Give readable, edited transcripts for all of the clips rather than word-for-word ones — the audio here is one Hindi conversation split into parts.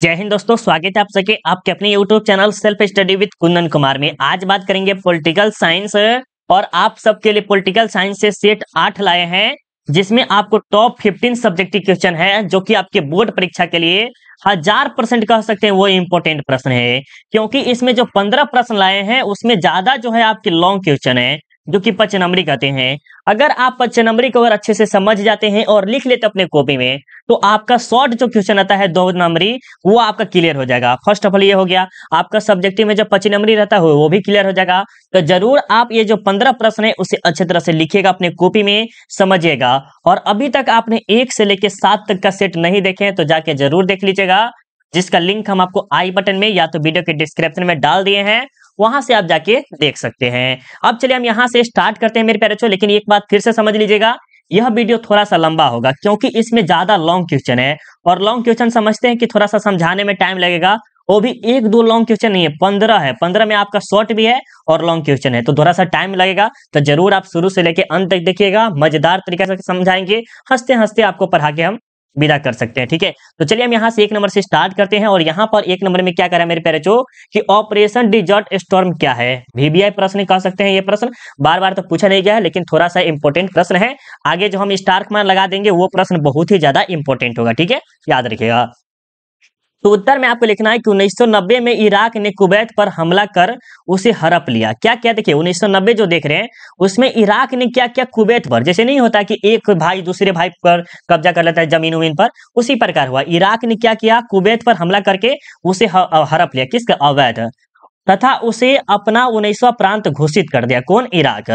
जय हिंद दोस्तों, स्वागत है आप सबके आपके अपने YouTube channel self study with Kundan Kumar में। आज बात करेंगे पॉलिटिकल साइंस और आप सबके लिए पॉलिटिकल साइंस से सेट 8 लाए हैं, जिसमें आपको टॉप 15 सब्जेक्टिव क्वेश्चन है जो कि आपके बोर्ड परीक्षा के लिए 1000% कह सकते हैं वो इंपॉर्टेंट प्रश्न है। क्योंकि इसमें जो 15 प्रश्न लाए हैं उसमें ज्यादा जो है आपके लॉन्ग क्वेश्चन है जो कि 25 नंबरी कहते हैं। अगर आप 25 नंबरी को अगर अच्छे से समझ जाते हैं और लिख लेते अपने कॉपी में, तो आपका शॉर्ट जो क्वेश्चन आता है 2 नंबरी वो आपका क्लियर हो जाएगा। फर्स्ट ऑफ ऑल ये हो गया, आपका सब्जेक्टिव में जो 25 नंबरी रहता है वो भी क्लियर हो जाएगा। तो जरूर आप ये जो 15 प्रश्न है उसे अच्छे तरह से लिखिएगा, अपने कॉपी में समझिएगा। और अभी तक आपने 1 से लेकर 7 तक का सेट नहीं देखे हैं तो जाके जरूर देख लीजिएगा, जिसका लिंक हम आपको आई बटन में या तो वीडियो के डिस्क्रिप्शन में डाल दिए हैं, वहां से आप जाके देख सकते हैं। अब चलिए हम यहां से स्टार्ट करते हैं मेरे प्यारे बच्चों। लेकिन एक बात फिर से समझ लीजिएगा, यह वीडियो थोड़ा सा लंबा होगा क्योंकि इसमें ज्यादा लॉन्ग क्वेश्चन है और लॉन्ग क्वेश्चन समझते हैं कि थोड़ा सा समझाने में टाइम लगेगा। वो भी 1-2 लॉन्ग क्वेश्चन नहीं है, 15 है। 15 में आपका शॉर्ट भी है और लॉन्ग क्वेश्चन है, तो थोड़ा सा टाइम लगेगा। तो जरूर आप शुरू से लेके अंत तक देखिएगा, मजेदार तरीके से समझाएंगे, हंसते हंसते आपको पढ़ा के हम विदा कर सकते हैं। ठीक है, तो चलिए हम यहाँ से 1 नंबर से स्टार्ट करते हैं। और यहाँ पर 1 नंबर में क्या करा मेरे प्यारे बच्चों कि ऑपरेशन डिजर्ट स्टॉर्म क्या है। वीवीआई प्रश्न कह सकते हैं। ये प्रश्न बार बार तो पूछा नहीं गया है, लेकिन थोड़ा सा इंपॉर्टेंट प्रश्न है। आगे जो हम स्टार मार्क लगा देंगे वो प्रश्न बहुत ही ज्यादा इंपॉर्टेंट होगा। ठीक है, याद रखिएगा। तो उत्तर में आपको लिखना है कि 1990 में इराक ने कुवैत पर हमला कर उसे हड़प लिया। क्या क्या, देखिए 1990 जो देख रहे हैं उसमें इराक ने क्या क्या कुवैत पर, जैसे नहीं होता कि एक भाई दूसरे भाई पर कब्जा कर लेता है जमीन उमीन पर, उसी प्रकार हुआ। इराक ने क्या किया, कुवैत पर हमला करके उसे हड़प लिया, किसका, अवैध, तथा उसे अपना 19वां प्रांत घोषित कर दिया। कौन, इराक।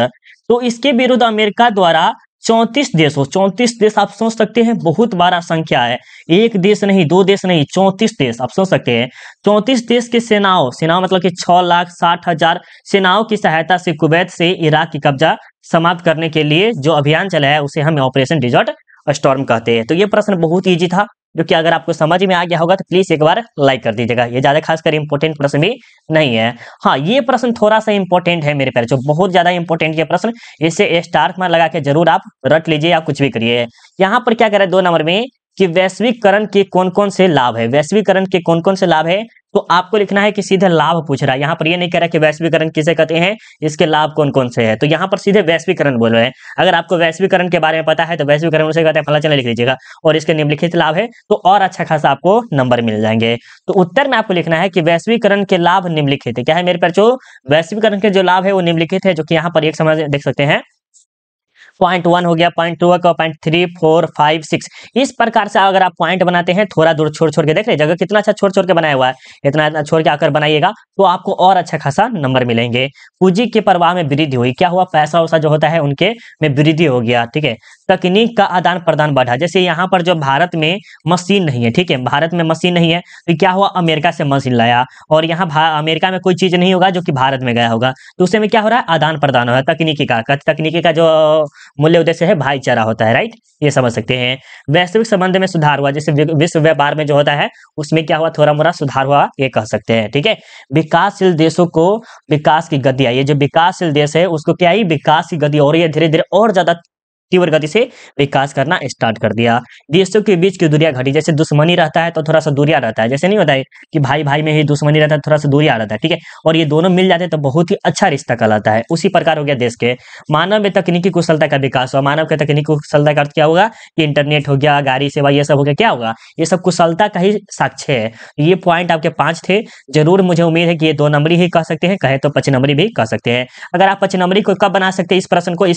तो इसके विरुद्ध अमेरिका द्वारा 34 देशों, 34 देश आप सोच सकते हैं बहुत बड़ा संख्या है। एक देश नहीं, 2 देश नहीं, 34 देश आप सोच सकते हैं। 34 देश की सेनाओं, सेनाओं मतलब कि 6,60,000 सेनाओं की सहायता से कुवैत से इराक की कब्जा समाप्त करने के लिए जो अभियान चलाया उसे हम ऑपरेशन डिजर्ट स्टॉर्म कहते हैं। तो ये प्रश्न बहुत ईजी था, जो कि अगर आपको समझ में आ गया होगा तो प्लीज एक बार लाइक कर दीजिएगा। ये ज्यादा खासकर इंपॉर्टेंट प्रश्न भी नहीं है। हाँ, ये प्रश्न थोड़ा सा इंपॉर्टेंट है मेरे प्यारे, जो बहुत ज्यादा इंपॉर्टेंट ये प्रश्न, इसे स्टार मार्क लगा के जरूर आप रट लीजिए या कुछ भी करिए। यहाँ पर क्या करें 2 नंबर में कि वैश्वीकरण के कौन कौन से लाभ है। वैश्वीकरण के कौन कौन से लाभ है, तो आपको लिखना है कि सीधे लाभ पूछ रहा है। यहाँ पर ये नहीं कह रहा कि वैश्वीकरण किसे कहते हैं, इसके लाभ कौन कौन से हैं, तो यहाँ पर सीधे वैश्वीकरण बोल रहे हैं। अगर आपको वैश्वीकरण के बारे में पता है तो वैश्वीकरण उसे कहते हैं फला, चले लिख लीजिएगा। और इसके निम्नलिखित लाभ है तो और अच्छा खासा आपको नंबर मिल जाएंगे। तो उत्तर में आपको लिखना है कि वैश्वीकरण के लाभ निम्नलिखित है। क्या है मेरे पर, जो वैश्वीकरण के जो लाभ है वो निम्नलिखित है, जो कि यहाँ पर एक समझ देख सकते हैं। पॉइंट 1 हो गया, पॉइंट 2 का, पॉइंट 3, 4, 5, 6, इस प्रकार से अगर आप पॉइंट बनाते हैं, थोड़ा दूर छोड़ छोड़ के, देख रहे जगह कितना अच्छा छोड़ छोड़ के बनाया हुआ है, इतना इतना छोड़ के आकर बनाइएगा तो आपको और अच्छा खासा नंबर मिलेंगे। पूंजी के प्रवाह में वृद्धि हुई, क्या हुआ, पैसा वैसा जो होता है उनके में वृद्धि हो गया। ठीक है, तकनीक का आदान प्रदान बढ़ा, जैसे यहाँ पर जो भारत में मशीन नहीं है, ठीक है, भारत में मशीन नहीं है तो क्या हुआ, अमेरिका से मशीन लाया। और यहाँ अमेरिका में कोई चीज नहीं होगा जो कि भारत में गया होगा, तो उससे में क्या हो रहा है, आदान प्रदान हो रहा है। तकनीकी का जो मूल्य उद्देश्य है भाईचारा होता है, राइट, ये समझ सकते हैं। वैश्विक संबंध में सुधार हुआ, जैसे विश्व व्यापार में जो होता है उसमें क्या हुआ, थोड़ा मोड़ा सुधार हुआ, ये कह सकते हैं। ठीक है, विकासशील देशों को विकास की गति आई, ये जो विकासशील देश है उसको क्या आई, विकास की गति, और ये धीरे धीरे और ज्यादा तीव्र गति से विकास करना स्टार्ट कर दिया। देशों के बीच की दूरियां घटी, जैसे दुश्मनी रहता है तो थोड़ा सा दूरियां रहता है, जैसे नहीं होता है कि भाई भाई में ही दुश्मनी रहता है, थोड़ा सा दूरियां रहता है। ठीक है, और ये दोनों मिल जाते हैं तो बहुत ही अच्छा रिश्ता कहलाता है। उसी प्रकार हो गया देश के। मानव में तकनीकी कुशलता का विकास हुआ, मानव के तकनीकी कुशलता का अर्थ क्या होगा कि इंटरनेट हो गया, गाड़ी सेवा, ये सब हो गया, क्या होगा, ये सब कुशलता का ही साक्ष्य है। ये पॉइंट आपके 5 थे, जरूर मुझे उम्मीद है कि ये 2 नंबरी ही कह सकते हैं, कहे तो 25 नंबरी भी कह सकते हैं। अगर आप 25 नंबरी को कब बना सकते हैं, इस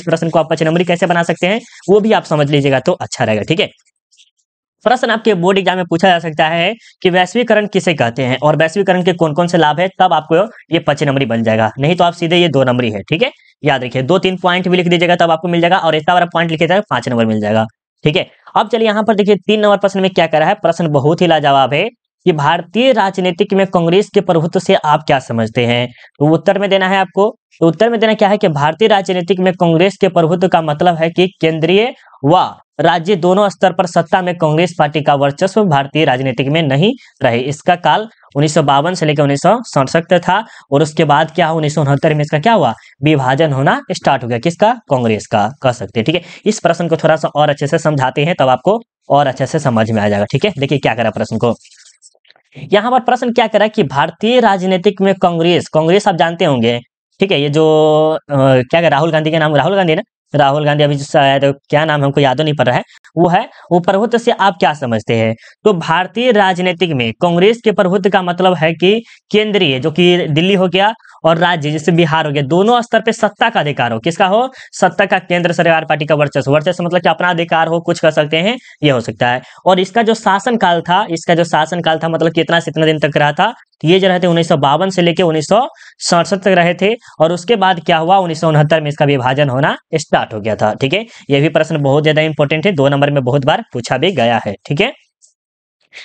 प्रश्न को आप 25 नंबरी कैसे बना सकते हैं वो भी आप समझ लीजिएगा तो अच्छा रहेगा। ठीक है, प्रश्न आपके बोर्ड एग्जाम में पूछा जा सकता है कि वैश्वीकरण किसे कहते हैं और वैश्वीकरण के कौन कौन से लाभ है, तब आपको ये 25 नंबरी बन जाएगा, नहीं तो आप सीधे ये 2 नंबरी है। ठीक है, याद रखिए 2-3 पॉइंट भी लिख दीजिएगा तब आपको मिल जाएगा, और इतना बड़ा पॉइंट लिखिएगा 5 नंबर मिल जाएगा। ठीक है, अब चलिए यहाँ पर देखिए 3 नंबर प्रश्न में क्या कर रहा है, प्रश्न बहुत ही लाजवाब है कि भारतीय राजनीतिक में कांग्रेस के प्रभुत्व से आप क्या समझते हैं। तो उत्तर में देना है आपको। तो उत्तर में देना क्या है कि भारतीय राजनीतिक में कांग्रेस के प्रभुत्व का मतलब है कि केंद्रीय व राज्य दोनों स्तर पर सत्ता में कांग्रेस पार्टी का वर्चस्व भारतीय राजनीतिक में नहीं रहे। इसका काल 1952 से लेकर 1967 तक था, और उसके बाद क्या हुआ, 1969 में इसका क्या हुआ, विभाजन होना स्टार्ट हो गया, किसका, कांग्रेस का, कह सकते हैं। ठीक है, इस प्रश्न को थोड़ा सा और अच्छे से समझाते हैं तब आपको और अच्छे से समझ में आ जाएगा। ठीक है, देखिए क्या करा प्रश्न को, यहाँ पर प्रश्न क्या करा कि भारतीय राजनीतिक में कांग्रेस, कांग्रेस आप जानते होंगे, ठीक है, ये जो क्या राहुल गांधी का नाम, राहुल गांधी ना, राहुल गांधी अभी शायद क्या नाम हमको याद नहीं पड़ रहा है, वो है, वो प्रभुत्व से आप क्या समझते हैं? तो भारतीय राजनीतिक में कांग्रेस के प्रभुत्व का मतलब है कि केंद्रीय, जो कि दिल्ली हो गया, और राज्य जैसे बिहार हो गया, दोनों स्तर पे सत्ता का अधिकार हो, किसका हो? सत्ता का, केंद्र सरकार पार्टी का वर्चस्व, वर्चस्व मतलब कि अपना अधिकार हो, कुछ कर सकते हैं, ये हो सकता है। और इसका जो शासन काल था, इसका जो शासन काल था मतलब कितना से इतना दिन तक रहा था, तो ये जो रहे थे 1952 से लेके 1967 तक रहे थे, और उसके बाद क्या हुआ, 1969 में इसका विभाजन होना स्टार्ट हो गया था। ठीक है, ये भी प्रश्न बहुत ज्यादा इंपॉर्टेंट है, 2 नंबर में बहुत बार पूछा भी गया है। ठीक है,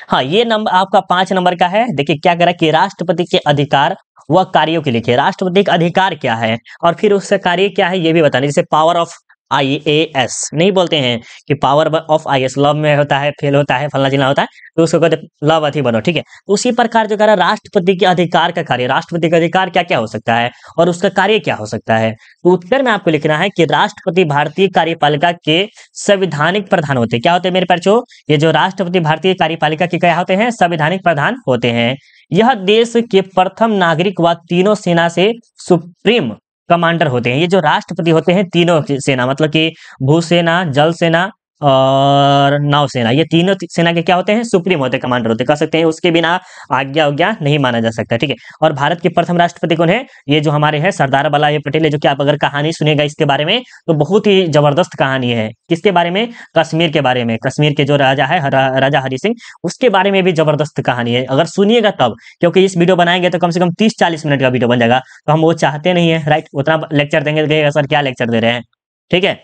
हाँ, ये नंबर आपका 5 नंबर का है। देखिए क्या करा कि राष्ट्रपति के अधिकार व कार्यों के लिखे, राष्ट्रपति का अधिकार क्या है और फिर उसका कार्य क्या है ये भी बताना। जैसे पावर ऑफ IAS नहीं बोलते हैं कि पावर ऑफ IAS लव में होता है, फेल होता है, फलना चिलना होता है, तो उसको कहते लव अथी बनो। ठीक है, तो उसी प्रकार जो करा राष्ट्रपति के अधिकार का कार्य, राष्ट्रपति का अधिकार क्या क्या हो सकता है और उसका कार्य क्या हो सकता है। तो उत्तर में आपको लिखना है कि राष्ट्रपति भारतीय कार्यपालिका के संवैधानिक प्रधान होते हैं। क्या होते हैं मेरे बच्चों? ये जो राष्ट्रपति भारतीय कार्यपालिका के क्या होते हैं? संवैधानिक प्रधान होते हैं। यह देश के प्रथम नागरिक व तीनों सेना से सुप्रीम कमांडर होते हैं। ये जो राष्ट्रपति होते हैं तीनों सेना, मतलब कि भूसेना, जल सेना और नौसेना, ये तीनों सेना के क्या होते हैं? सुप्रीम होते हैं, कमांडर होते हैं, कह सकते हैं उसके बिना आज्ञा उज्ञा नहीं माना जा सकता। ठीक है, और भारत के प्रथम राष्ट्रपति कौन है? ये जो हमारे हैं सरदार वल्लभ भाई पटेल है, जो कि आप अगर कहानी सुनेगा इसके बारे में तो बहुत ही जबरदस्त कहानी है। किसके बारे में? कश्मीर के बारे में। कश्मीर के जो राजा है राजा हरि सिंह, उसके बारे में भी जबरदस्त कहानी है, अगर सुनिएगा तब, क्योंकि इस वीडियो बनाएंगे तो कम से कम 30-40 मिनट का वीडियो बन जाएगा, तो हम वो चाहते नहीं है, राइट? उतना लेक्चर देंगे तो कहिएगा सर क्या लेक्चर दे रहे हैं। ठीक है,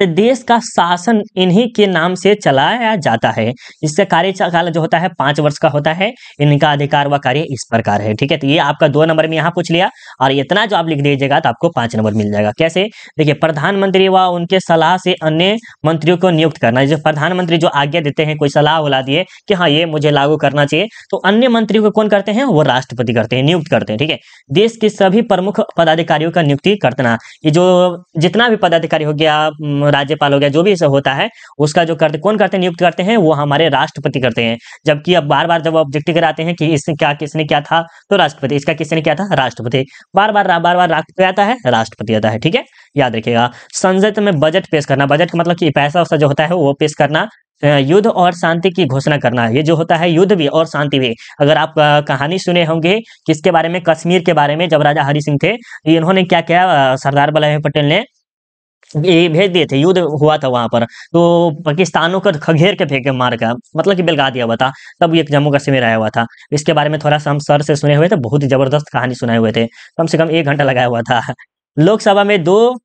तो देश का शासन इन्हीं के नाम से चलाया जाता है। इसका कार्यकाल जो होता है 5 वर्ष का होता है। इनका अधिकार व कार्य इस प्रकार है। ठीक है, तो ये आपका 2 नंबर में यहाँ पूछ लिया, और इतना जो आप लिख दीजिएगा तो आपको 5 नंबर मिल जाएगा। कैसे? देखिए, प्रधानमंत्री व उनके सलाह से अन्य मंत्रियों को नियुक्त करना। जो प्रधानमंत्री जो आज्ञा देते हैं, कोई सलाह बुला दिए कि हाँ ये मुझे लागू करना चाहिए, तो अन्य मंत्रियों को कौन करते हैं? वो राष्ट्रपति करते हैं, नियुक्त करते हैं। ठीक है, देश के सभी प्रमुख पदाधिकारियों का नियुक्ति करना। ये जो जितना भी पदाधिकारी हो गया, राज्यपाल हो गया, जो भी सब होता है, उसका जो कौन करते हैं? नियुक्त करते हैं, वो हमारे राष्ट्रपति करते हैं। जबकि अब बार बार जब ऑब्जेक्टिव कराते हैं कि इसने क्या, किसने क्या था, तो राष्ट्रपति, इसका किसने क्या था? राष्ट्रपति। बार बार राष्ट्रपति आता है, राष्ट्रपति आता है। ठीक है, याद रखिएगा। संसद में बजट पेश करना, बजट का मतलब कि पैसा वैसा जो होता है वो पेश करना। युद्ध और शांति की घोषणा करना, ये जो होता है युद्ध भी और शांति भी। अगर आप कहानी सुने होंगे किसके बारे में? कश्मीर के बारे में। जब राजा हरि सिंह थे, इन्होंने क्या किया, सरदार वल्लभ भाई पटेल ने ये भेज दिए थे, युद्ध हुआ था वहां पर, तो पाकिस्तानों को खगेर के फेंके, मार का मतलब कि बेलगा दिया हुआ था, तब ये जम्मू कश्मीर आया हुआ था। इसके बारे में थोड़ा सा हम सर से सुने हुए थे, बहुत ही जबरदस्त कहानी सुनाए हुए थे, कम से कम 1 घंटा लगाया हुआ था। लोकसभा में दो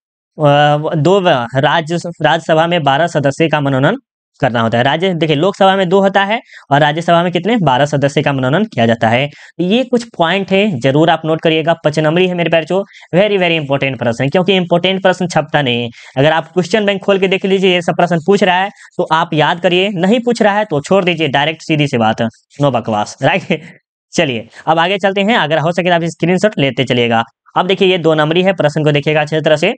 राज्यसभा में 12 सदस्य का मनोनयन करना होता है। राज्य देखिए, लोकसभा में 2 होता है और राज्यसभा में कितने? 12 सदस्य का मनोनयन किया जाता है। ये कुछ पॉइंट है, जरूर आप नोट करिएगा। 5 नंबरी है मेरे प्यारे बच्चों, वेरी वेरी इंपॉर्टेंट प्रश्न है, क्योंकि इंपॉर्टेंट प्रश्न छपता नहीं है। अगर आप क्वेश्चन बैंक खोल के देख लीजिए, ये सब प्रश्न पूछ रहा है तो आप याद करिए, नहीं पूछ रहा है तो छोड़ दीजिए, डायरेक्ट सीधी सी बात है, नो बकवास, राइट? चलिए अब आगे चलते हैं, अगर हो सके तो आप स्क्रीनशॉट लेते चलिएगा। अब देखिए, ये 2 नंबरी है, प्रश्न को देखिएगा अच्छी तरह से।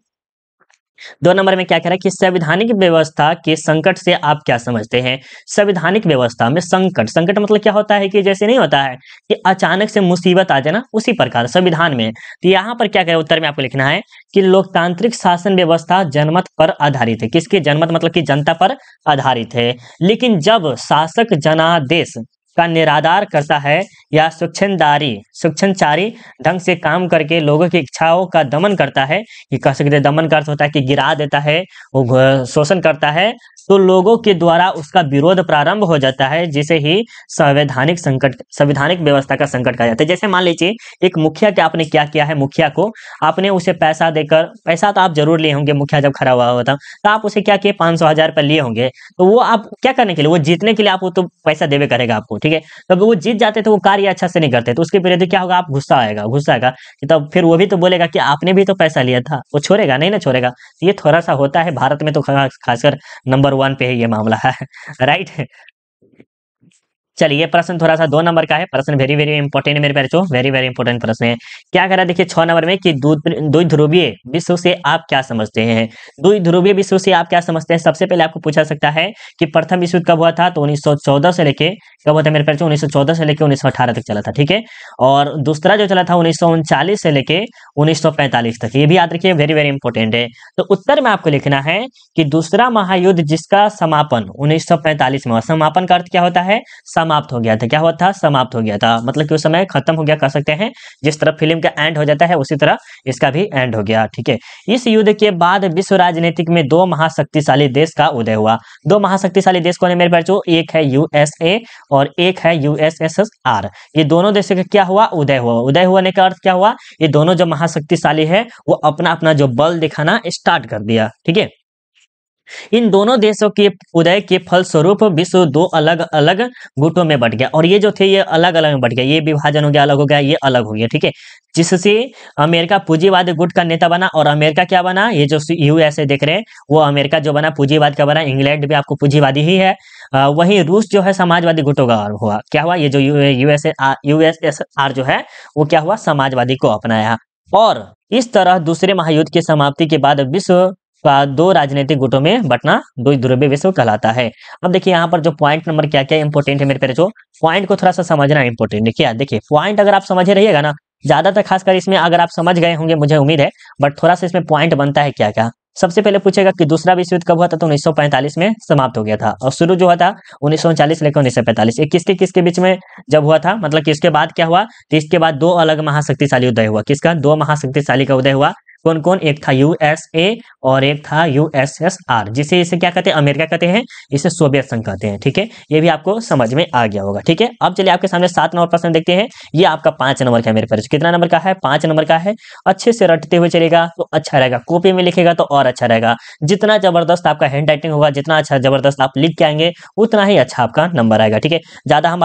2 नंबर में क्या कह रहा है कि संवैधानिक व्यवस्था के संकट से आप क्या समझते हैं? संवैधानिक व्यवस्था में संकट, संकट मतलब क्या होता है कि जैसे नहीं होता है कि अचानक से मुसीबत आ जाए ना, उसी प्रकार संविधान में। तो यहाँ पर क्या कह रहा है, उत्तर में आपको लिखना है कि लोकतांत्रिक शासन व्यवस्था जनमत पर आधारित है। किसके? जनमत मतलब कि जनता पर आधारित है। लेकिन जब शासक जनादेश का निरादर करता है या सूक्ष्मचारी ढंग से काम करके लोगों की इच्छाओं का दमन करता है, ये कह सकते हैं दमन का अर्थ होता है कि गिरा देता है, वो शोषण करता है, तो लोगों के द्वारा उसका विरोध प्रारंभ हो जाता है, जिसे ही संवैधानिक संकट, संवैधानिक व्यवस्था का संकट कहा जाता है। जैसे मान लीजिए एक मुखिया के आपने क्या किया है, मुखिया को आपने उसे पैसा देकर, पैसा तो आप जरूर लिए होंगे, मुखिया जब खड़ा हुआ होता तो आप उसे क्या किए, 500-1000 रुपये लिए होंगे, तो वो आप क्या करने के लिए, वो जीतने के लिए आप वो तो पैसा देवे करेगा आपको, ठीक है? तब वो जीत जाते तो वो कार्य अच्छा से नहीं करते, तो उसके विरुद्ध क्या होगा, आप गुस्सा आएगा कि तब फिर वो भी तो बोलेगा कि आपने भी तो पैसा लिया था, वो छोड़ेगा नहीं ना, छोड़ेगा। ये थोड़ा सा होता है भारत में, तो खासकर नंबर 1 पे है ये मामला है, राइट? चलिए प्रश्न थोड़ा सा 2 नंबर का है। प्रश्न वेरी वेरी इंपॉर्टेंट है मेरे बच्चों, वेरी वेरी इंपॉर्टेंट प्रश्न है। क्या करा देखिए 6 नंबर में कि द्विध्रुवीय विश्व से आप क्या समझते हैं। द्विध्रुवीय विश्व से आप क्या समझते हैं। सबसे पहले आपको पूछा सकता है कि प्रथम विश्व युद्ध कब हुआ था, तो 1914 से लेके कब हुआ था मेरे बच्चों, 1914 से लेके 1918 तक चला था, ठीक है। और दूसरा जो चला था 1939 से लेके 1945 तक, ये भी याद रखिए, वेरी वेरी इंपॉर्टेंट है। तो उत्तर में आपको लिखना है कि दूसरा महायुद्ध जिसका समापन 1945 में हुआ। समापन का अर्थ क्या होता है, समाप्त हो गया था। क्या हुआ था, समाप्त हो गया था, मतलब कि उस समय खत्म हो गया कह सकते हैं। जिस तरह फिल्म का एंड हो जाता है उसी तरह इसका भी एंड हो गया, ठीक है। इस युद्ध के बाद विश्व राजनीतिक में 2 महाशक्तिशाली देश का उदय हुआ। 2 महाशक्तिशाली देश कौन है मेरे बच्चों, एक है यूएसए और एक है यूएसएसआर। ये दोनों देशों का क्या हुआ, उदय हुआ। उदय होने का अर्थ क्या हुआ, ये दोनों जो महाशक्तिशाली है वो अपना अपना जो बल दिखाना स्टार्ट कर दिया, ठीक है। इन दोनों देशों के उदय के फलस्वरूप विश्व 2 अलग अलग गुटों में बट गया। और ये जो थे ये अलग अलग में बट गया, ये विभाजन हो गया, अलग हो गया, ये अलग हो गया, ठीक है। जिससे अमेरिका पूंजीवादी गुट का नेता बना। और अमेरिका क्या बना, ये जो यूएसए देख रहे हैं वो अमेरिका जो बना पूंजीवाद का बना। इंग्लैंड भी आपको पूंजीवादी ही है। वहीं रूस जो है समाजवादी गुटों का हुआ। क्या हुआ, ये जो यूएसएसआर जो है वो क्या हुआ, समाजवादी को अपनाया। और इस तरह दूसरे महायुद्ध की समाप्ति के बाद विश्व का 2 राजनीतिक गुटों में बंटना द्विध्रुवीय विश्व कहलाता है। अब देखिए यहाँ पर जो पॉइंट नंबर क्या क्या इंपॉर्टेंट है मेरे प्यारे, जो पॉइंट को थोड़ा सा समझना इंपॉर्टेंट है। क्या देखिए पॉइंट अगर आप समझे रहिएगा ना, ज्यादातर खासकर इसमें अगर आप समझ गए होंगे मुझे उम्मीद है, बट थोड़ा सा इसमें पॉइंट बनता है क्या क्या। सबसे पहले पूछेगा कि दूसरा विश्व युद्ध कब हुआ था, तो 1945 में समाप्त हो गया था। और शुरू जो हुआ था 1939 लेकर 1945, ये किसके किसके बीच में जब हुआ था, मतलब कि इसके बाद क्या हुआ, तो इसके बाद 2 अलग महाशक्तिशाली उदय हुआ। किसका, 2 महाशक्तिशाली का उदय हुआ। कौन कौन, एक था यूएसए और एक था यूएसएसआर, जिसे इसे क्या कहते हैं, अमेरिका कहते हैं, इसे सोवियत संघ कहते हैं, ठीक है। ये भी आपको समझ में आ गया होगा, ठीक है। अब चलिए आपके सामने 7 नंबर प्रश्न देखते हैं। ये आपका 5 नंबर का है मेरे पास। कितना नंबर का है, 5 नंबर का है। अच्छे से रटते हुए चलेगा तो अच्छा रहेगा, कॉपी में लिखेगा तो और अच्छा रहेगा। जितना जबरदस्त आपका हैंड राइटिंग होगा, जितना अच्छा जबरदस्त आप लिख के आएंगे, उतना ही अच्छा आपका नंबर आएगा, ठीक है। ज्यादा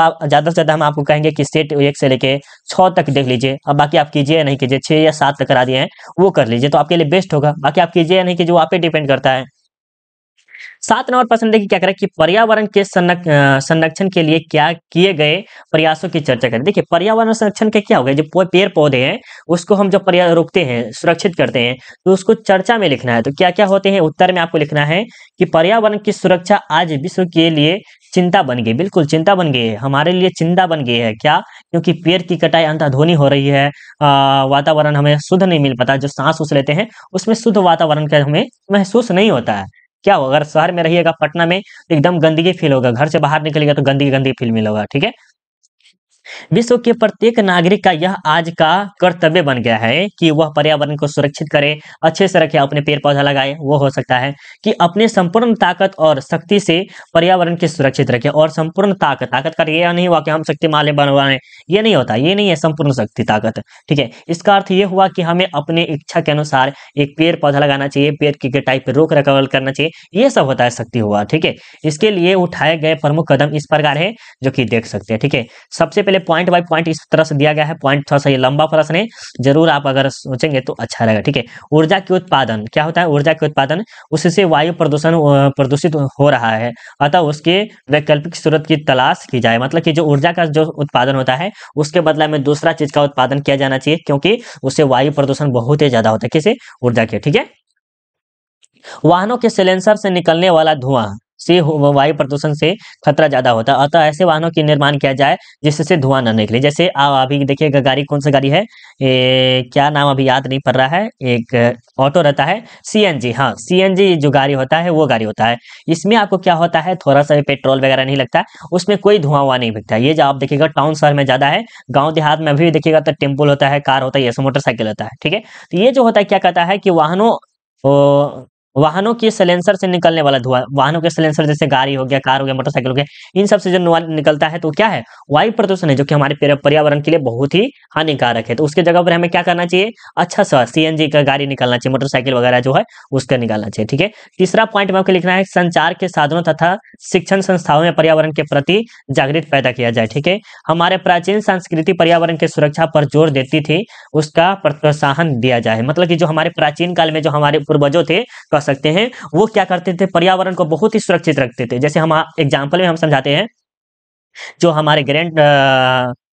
से ज्यादा हम आपको कहेंगे कि स्टेट 1 से लेके 6 तक देख लीजिए। अब बाकी आप कीजिए या नहीं कीजिए, 6 या 7 तक करा दिए हैं वो कर लीजिए तो आपके लिए बेस्ट होगा। बाकी आप कीजिए या नहीं कीजिए वो आप पे डिपेंड करता है। 7 नंबर प्रश्न देखिए क्या करें कि पर्यावरण के संरक्षण के लिए क्या किए गए प्रयासों की चर्चा करें। देखिए पर्यावरण संरक्षण के क्या हो गया, जो पेड़ पौधे हैं उसको हम जब रोकते हैं, सुरक्षित करते हैं, तो उसको चर्चा में लिखना है। तो क्या क्या होते हैं, उत्तर में आपको लिखना है कि पर्यावरण की सुरक्षा आज विश्व के लिए चिंता बन गई। बिल्कुल चिंता बन गई है, हमारे लिए चिंता बन गई है। क्या, क्योंकि पेड़ की कटाई अंधाधुनी हो रही है। वातावरण हमें शुद्ध नहीं मिल पाता, जो सांस उस लेते हैं उसमें शुद्ध वातावरण का हमें महसूस नहीं होता है। क्या होगा, अगर शहर में रहिएगा पटना में तो एकदम गंदगी फील होगा, घर से बाहर निकलेगा तो गंदगी गंदगी फील मिलेगा, ठीक है। विश्व के प्रत्येक नागरिक का यह आज का कर्तव्य बन गया है कि वह पर्यावरण को सुरक्षित करे, अच्छे से रखे, अपने पेड़ पौधा लगाए। वो हो सकता है कि अपने संपूर्ण ताकत और शक्ति से पर्यावरण की सुरक्षित रखे। और संपूर्ण ताकत का ये नहीं हुआ कि हम शक्तिमान बनवाएं, ये नहीं होता, ये नहीं है संपूर्ण शक्ति ताकत, ठीक है। इसका अर्थ ये हुआ कि हमें अपने इच्छा के अनुसार एक पेड़ पौधा लगाना चाहिए, पेड़ की कटाई पर रोक रखाव करना चाहिए, ये सब होता है शक्ति हुआ, ठीक है। इसके लिए उठाए गए प्रमुख कदम इस प्रकार है जो कि देख सकते हैं, ठीक है। सबसे पहले पॉइंट बाय पॉइंट इस तरह से दिया गया है। पॉइंट थोड़ा सा ये लंबा प्रश्न है, जरूर आप अगर सोचेंगे तो अच्छा रहेगा, ठीक है। ऊर्जा के उत्पादन क्या होता है, ऊर्जा के उत्पादन, उससे वायु प्रदूषण प्रदूषित हो रहा है, अतः उसके वैकल्पिक स्रोत की तलाश की जाए। मतलब कि जो ऊर्जा का जो उत्पादन होता है उसके बदला में दूसरा चीज का उत्पादन किया जाना चाहिए, क्योंकि उससे वायु प्रदूषण बहुत ही ज्यादा होता है, किसे, ऊर्जा के, ठीक है। वाहनों के सिलेंसर से निकलने वाला धुआं से वायु प्रदूषण से खतरा ज्यादा होता है, अतः ऐसे वाहनों की निर्माण किया जाए जिससे धुआं न निकले। जैसे अभी देखिएगा गाड़ी, कौन सा गाड़ी है, क्या नाम अभी याद नहीं पड़ रहा है, एक ऑटो रहता है सीएनजी, हाँ सीएनजी जो गाड़ी होता है वो गाड़ी होता है। इसमें आपको क्या होता है, थोड़ा सा पेट्रोल वगैरह नहीं लगता है, उसमें कोई धुआं हुआ नहीं दिखता। ये जो आप देखिएगा टाउन शहर में ज्यादा है, गाँव देहात में भी देखिएगा तो टेम्पो होता है, कार होता है, ये मोटरसाइकिल होता है, ठीक है। तो ये जो होता है क्या कहता है कि वाहनों के सिलेंसर से निकलने वाला धुआं, वाहनों के सिलेंसर जैसे गाड़ी हो गया, कार हो गया, मोटरसाइकिल हो गया, इन सब से जो धुआं निकलता है तो क्या है, वायु प्रदूषण है, जो कि हमारे पर्यावरण के लिए बहुत ही हानिकारक है। तो उसके जगह पर हमें क्या करना चाहिए, अच्छा सा सीएनजी का गाड़ी निकालना चाहिए, मोटरसाइकिल वगैरह जो है उसका निकालना चाहिए, ठीक है। तीसरा पॉइंट में आपको लिखना है, संचार के साधनों तथा शिक्षण संस्थाओं में पर्यावरण के प्रति जागृत पैदा किया जाए, ठीक है। हमारे प्राचीन संस्कृति पर्यावरण की सुरक्षा पर जोर देती थी, उसका प्रोत्साहन दिया जाए। मतलब कि जो हमारे प्राचीन काल में जो हमारे पूर्वजों थे कह सकते हैं, वो क्या करते थे, पर्यावरण को बहुत ही सुरक्षित रखते थे। जैसे हम एग्जाम्पल में हम समझाते हैं जो हमारे ग्रैंड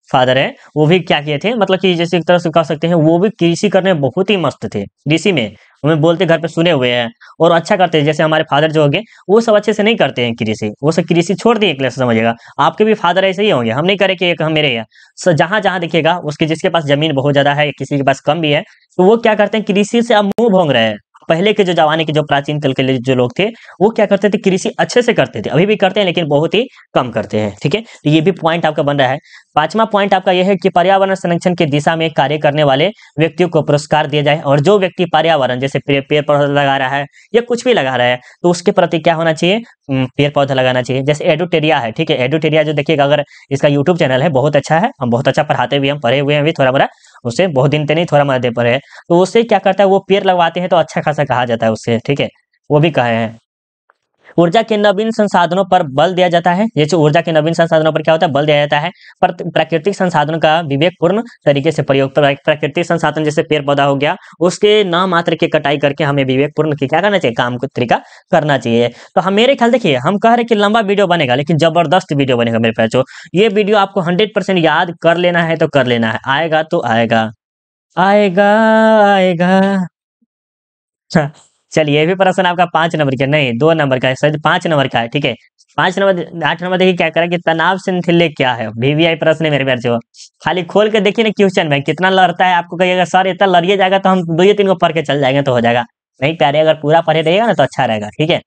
फादर है वो भी क्या किए थे, मतलब कि जैसे एक तरह से कह सकते हैं वो भी कृषि करने में बहुत ही मस्त थे। कृषि में हमें बोलते घर पे सुने हुए हैं और अच्छा करते हैं। जैसे हमारे फादर जो हो गए वो सब अच्छे से नहीं करते हैं कृषि, वो सब कृषि छोड़ दिए एक तरह से समझिएगा। आपके भी फादर ऐसे ही होंगे, हम नहीं करे कि एक हम मेरे हैं। जहां जहां देखिएगा उसके जिसके पास जमीन बहुत ज्यादा है, किसी के पास कम भी है, तो वो क्या करते हैं कृषि से अब मुंह भोंग रहे हैं। पहले के जो जमाने के जो प्राचीन काल के जो लोग थे वो क्या करते थे, कृषि अच्छे से करते थे, अभी भी करते हैं लेकिन बहुत ही कम करते हैं। ठीक है, तो ये भी पॉइंट आपका बन रहा है। पांचवा पॉइंट आपका यह है कि पर्यावरण संरक्षण की दिशा में कार्य करने वाले व्यक्तियों को पुरस्कार दिया जाए। और जो व्यक्ति पर्यावरण जैसे पेड़ पौधा लगा रहा है या कुछ भी लगा रहा है तो उसके प्रति क्या होना चाहिए, पेड़ पौधा लगाना चाहिए। जैसे एडुटेरिया है, ठीक है, एडुटेरिया जो देखिएगा, अगर इसका यूट्यूब चैनल है बहुत अच्छा है, हम बहुत अच्छा पढ़ाते भी, हम पढ़े हुए हैं भी थोड़ा बड़ा उससे, बहुत दिन तो नहीं थोड़ा मदद पढ़े हैं। तो उससे क्या करता है वो पेड़ लगवाते हैं तो अच्छा खासा कहा जाता है उससे। ठीक है, वो भी कहे हैं। ऊर्जा के नवीन संसाधनों पर बल दिया जाता है। ये जो ऊर्जा के नवीन संसाधनों पर क्या होता है, बल दिया जाता है। पर प्राकृतिक संसाधनों का विवेकपूर्ण तरीके से प्रयोग, प्राकृतिक संसाधन जैसे पेड़ पौधा हो गया उसके नाम मात्र की कटाई करके हमें विवेकपूर्ण क्या करना चाहिए, काम को तरीका करना चाहिए। तो हम मेरे ख्याल देखिए, हम कह रहे कि लंबा वीडियो बनेगा लेकिन जबरदस्त वीडियो बनेगा मेरे पास। जो ये वीडियो आपको 100% याद कर लेना है तो कर लेना है, आएगा तो आएगा, आएगा आएगा। हाँ, चलिए ये भी प्रश्न आपका 5 नंबर का नहीं 2 नंबर का है, शायद 5 नंबर का है। ठीक है, 5 नंबर 8 नंबर देखिए क्या करें कि तनाव से क्या है, वीवीआई प्रश्न है मेरे प्यार। जो खाली खोल के देखिए ना क्वेश्चन बैंक कितना लड़ता है, आपको कहिएगा सर इतना लड़िए जाएगा तो हम 2 या 3 को पढ़ के चल जाएंगे तो हो जाएगा। नहीं प्यारे, अगर पूरा पढ़े रहिएगा ना तो अच्छा रहेगा। ठीक है,